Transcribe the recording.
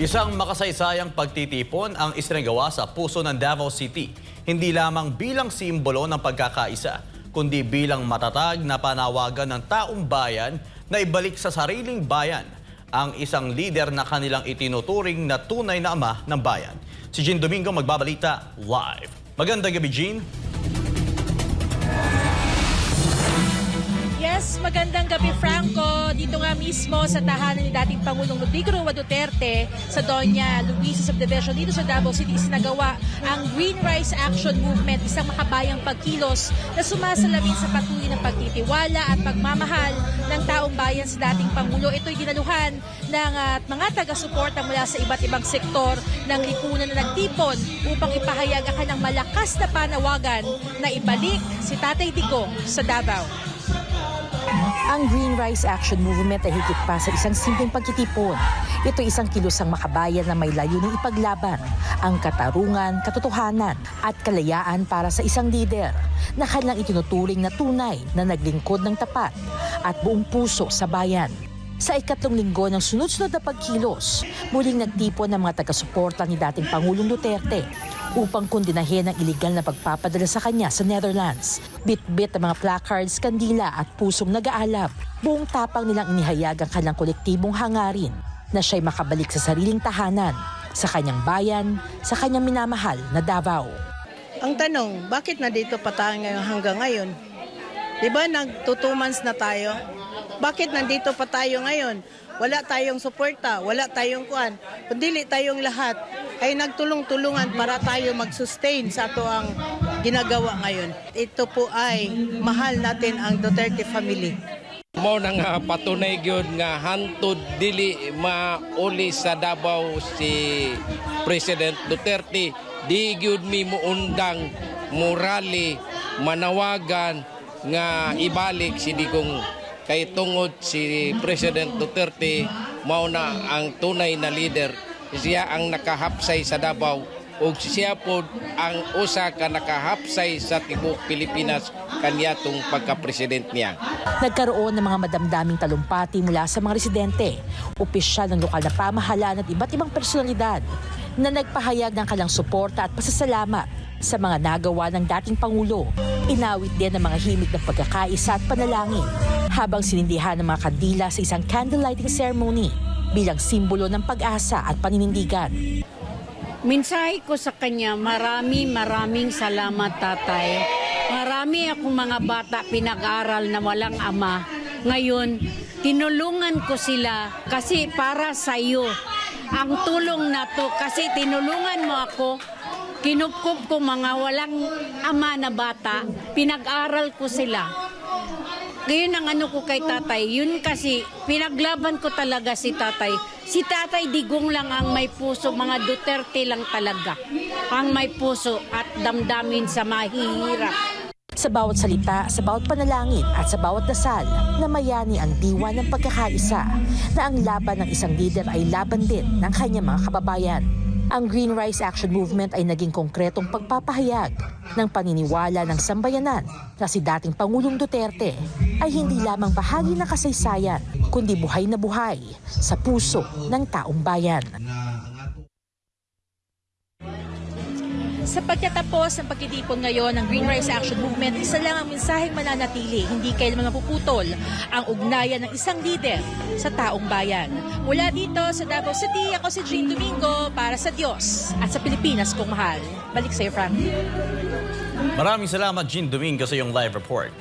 Isang makasaysayang pagtitipon ang isinagawa sa puso ng Davao City. Hindi lamang bilang simbolo ng pagkakaisa, kundi bilang matatag na panawagan ng taong bayan na ibalik sa sariling bayan ang isang lider na kanilang itinuturing na tunay na ama ng bayan. Si Jean Domingo magbabalita live. Magandang gabi, Jean. Yes, magandang gabi, Franco. Dito nga mismo sa tahanan ni dating Pangulong Rodrigo Roa Duterte sa Doña Luisa Subdivision dito sa Davao City isinagawa ang Green Rice Action Movement, isang makabayang pagkilos na sumasalamin sa patuloy na pagtitiwala at pagmamahal ng taong bayan sa dating Pangulo. Ito'y dinaluhan ng mga taga-suporta mula sa iba't ibang sektor ng lipunan na nagtipon upang ipahayag ang kanyang malakas na panawagan na ibalik si Tatay Digong sa Davao. Ang Green Rice Action Movement ay higit pa sa isang simpleng pagtitipon. Ito ay isang kilusang makabayan na may layuning ipaglaban ang katarungan, katotohanan at kalayaan para sa isang lider na kanilang itinuturing na tunay na naglingkod ng tapat at buong puso sa bayan. Sa ikatlong linggo ng sunod-sunod na pagkilos, muling nagtipon ng mga taga-suporta ni dating Pangulong Duterte upang kondinahin ang iligal na pagpapadala sa kanya sa Netherlands. Bit-bit ang mga placards, kandila at pusong nag-aalab. Buong tapang nilang inihayag ang kanilang kolektibong hangarin na siya'y makabalik sa sariling tahanan, sa kanyang bayan, sa kanyang minamahal na Davao. Ang tanong, bakit na dito pa tayo hanggang ngayon? Diba nag-2 months na tayo? Bakit nandito pa tayo ngayon? Wala tayong suporta, wala tayong kuan. Kundi tayong lahat ay nagtulong-tulungan para tayo mag-sustain sa ato ang ginagawa ngayon. Ito po ay mahal natin ang Duterte family. Mao nang patunay gyud nga hantud dili mauli sa Davao si President Duterte, di gyud mi muundang morali manawagan nga ibalik si Digong. Kay tungod si President Duterte mao na ang tunay na leader. Siya ang nakahapsay sa Davao ug siya pod ang usa ka nakahapsay sa tibuok Pilipinas kanyatong pagka-president niya. Nagkaroon ng mga madamdaming talumpati mula sa mga residente, opisyal ng lokal na pamahalaan at iba't ibang personalidad na nagpahayag ng kanilang suporta at pasasalamat sa mga nagawa ng dating Pangulo. Inawit din ng mga himig ng pagkakaisa at panalangin habang sinindihan ng mga kandila sa isang candlelighting ceremony bilang simbolo ng pag-asa at paninindigan. Mensahe ko sa kanya, maraming salamat, tatay. Marami akong mga bata pinag-aral na walang ama. Ngayon, tinulungan ko sila kasi para sa iyo. Ang tulong na to kasi tinulungan mo ako. Kinupkup ko mga walang ama na bata, pinag-aral ko sila. Ngayon ang ano ko kay tatay, yun kasi pinaglaban ko talaga si tatay. Si Tatay Digong lang ang may puso, mga Duterte lang talaga ang may puso at damdamin sa mahihirap. Sa bawat salita, sa bawat panalangin at sa bawat dasal, namayani ang diwa ng pagkakaisa na ang laban ng isang lider ay laban din ng kanyang mga kababayan. Ang Green Rice Action Movement ay naging konkretong pagpapahayag ng paniniwala ng sambayanan na si dating Pangulong Duterte ay hindi lamang bahagi ng kasaysayan, kundi buhay na buhay sa puso ng taong bayan. Sa pagtatapos ng pagtitipon ngayon ng Green Rice Action Movement, isa lang ang mensaheng mananatili, hindi kailanman mapuputol ang ugnayan ng isang lider sa taong bayan. Mula dito sa Davao City, ako si Jean Domingo para sa Diyos at sa Pilipinas kong mahal. Balik sa iyo, Frank. Maraming salamat, Jean Domingo, sa iyong live report.